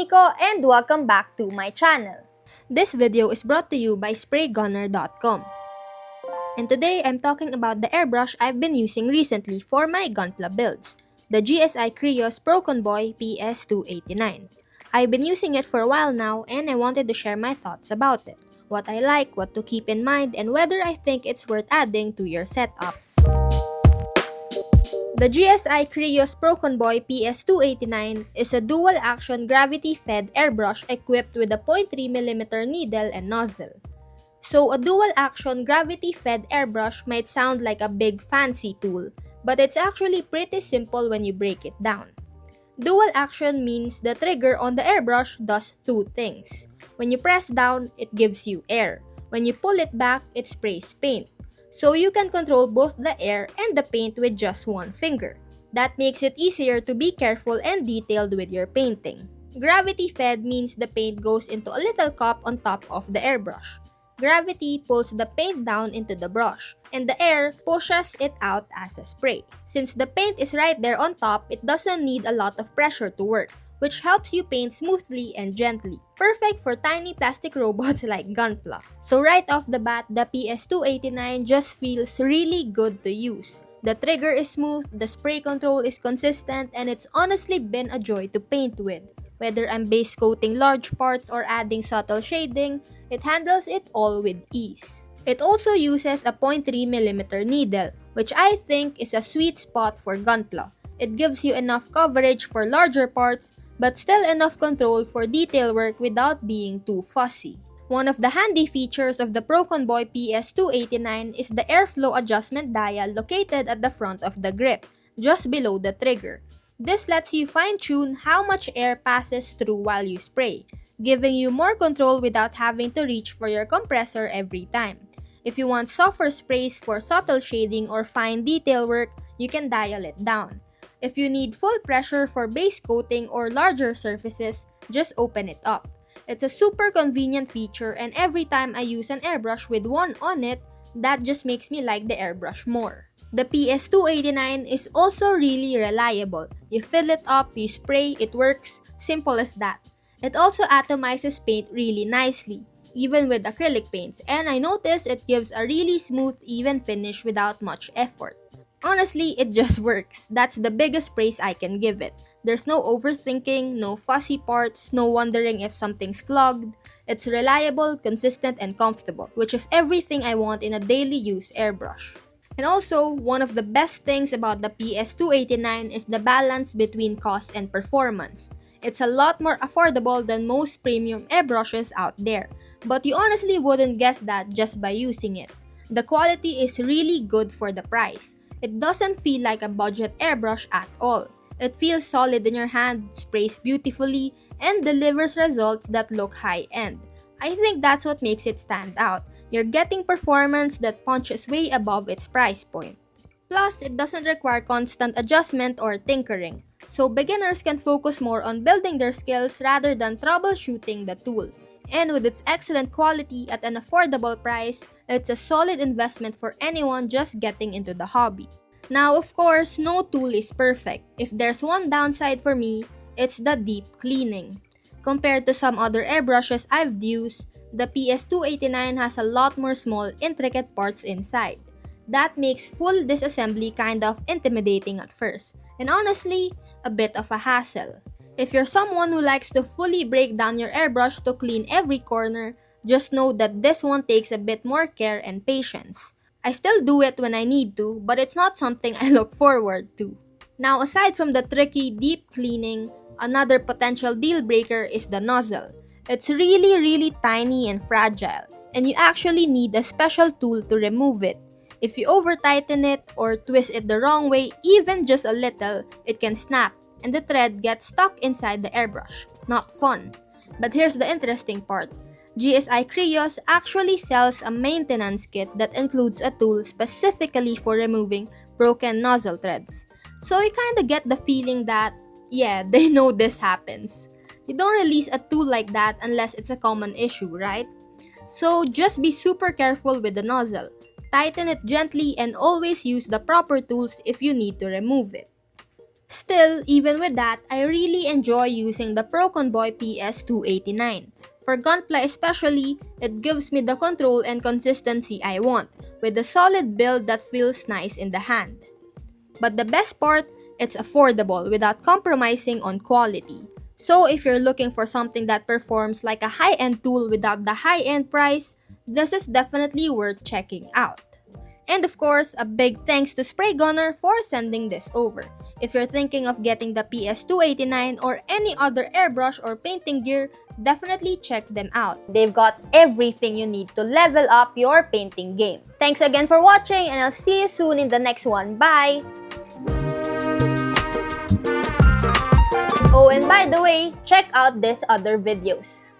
Nico and welcome back to my channel. This video is brought to you by spraygunner.com. And today I'm talking about the airbrush I've been using recently for my Gunpla builds, the GSI Krios Procon Boy PS-289. I've been using it for a while now and I wanted to share my thoughts about it, what I like, what to keep in mind, and whether I think it's worth adding to your setup. The GSI Krios Procon Boy PS-289 is a dual-action gravity-fed airbrush equipped with a 0.3mm needle and nozzle. So a dual-action gravity-fed airbrush might sound like a big fancy tool, but it's actually pretty simple when you break it down. Dual action means the trigger on the airbrush does two things. When you press down, it gives you air. When you pull it back, it sprays paint. So you can control both the air and the paint with just one finger. That makes it easier to be careful and detailed with your painting. Gravity fed means the paint goes into a little cup on top of the airbrush. Gravity pulls the paint down into the brush, and the air pushes it out as a spray. Since the paint is right there on top, it doesn't need a lot of pressure to work, which helps you paint smoothly and gently. Perfect for tiny plastic robots like Gunpla. So right off the bat, the PS-289 just feels really good to use. The trigger is smooth, the spray control is consistent, and it's honestly been a joy to paint with. Whether I'm base coating large parts or adding subtle shading, it handles it all with ease. It also uses a 0.3mm needle, which I think is a sweet spot for Gunpla. It gives you enough coverage for larger parts, but still enough control for detail work without being too fussy. One of the handy features of the Procon Boy PS-289 is the airflow adjustment dial located at the front of the grip, just below the trigger. This lets you fine-tune how much air passes through while you spray, giving you more control without having to reach for your compressor every time. If you want softer sprays for subtle shading or fine detail work, you can dial it down. If you need full pressure for base coating or larger surfaces, just open it up. It's a super convenient feature, and every time I use an airbrush with one on it, that just makes me like the airbrush more. The PS-289 is also really reliable. You fill it up, you spray, it works. Simple as that. It also atomizes paint really nicely, even with acrylic paints, and I notice it gives a really smooth, even finish without much effort. Honestly, it just works. That's the biggest praise I can give it. There's no overthinking, no fussy parts, no wondering if something's clogged. It's reliable, consistent, and comfortable, which is everything I want in a daily use airbrush. And also, one of the best things about the PS-289 is the balance between cost and performance. It's a lot more affordable than most premium airbrushes out there, but you honestly wouldn't guess that just by using it. The quality is really good for the price. It doesn't feel like a budget airbrush at all. It feels solid in your hand, sprays beautifully, and delivers results that look high-end. I think that's what makes it stand out. You're getting performance that punches way above its price point. Plus, it doesn't require constant adjustment or tinkering, so beginners can focus more on building their skills rather than troubleshooting the tool. And with its excellent quality at an affordable price, it's a solid investment for anyone just getting into the hobby. Now, of course, no tool is perfect. If there's one downside for me, it's the deep cleaning. Compared to some other airbrushes I've used, the PS-289 has a lot more small, intricate parts inside. That makes full disassembly kind of intimidating at first, and honestly, a bit of a hassle. If you're someone who likes to fully break down your airbrush to clean every corner, just know that this one takes a bit more care and patience. I still do it when I need to, but it's not something I look forward to. Now, aside from the tricky deep cleaning, another potential deal breaker is the nozzle. It's really tiny and fragile, and you actually need a special tool to remove it. If you over-tighten it or twist it the wrong way, even just a little, it can snap, and the thread gets stuck inside the airbrush. Not fun. But here's the interesting part. GSI Krios actually sells a maintenance kit that includes a tool specifically for removing broken nozzle threads. So you kinda get the feeling that, yeah, they know this happens. You don't release a tool like that unless it's a common issue, right? So just be super careful with the nozzle. Tighten it gently and always use the proper tools if you need to remove it. Still, even with that, I really enjoy using the Procon Boy PS-289. For Gunpla especially, it gives me the control and consistency I want, with a solid build that feels nice in the hand. But the best part, it's affordable without compromising on quality. So if you're looking for something that performs like a high-end tool without the high-end price, this is definitely worth checking out. And of course, a big thanks to Spray Gunner for sending this over. If you're thinking of getting the PS289 or any other airbrush or painting gear, definitely check them out. They've got everything you need to level up your painting game. Thanks again for watching, and I'll see you soon in the next one. Bye! Oh, and by the way, check out these other videos.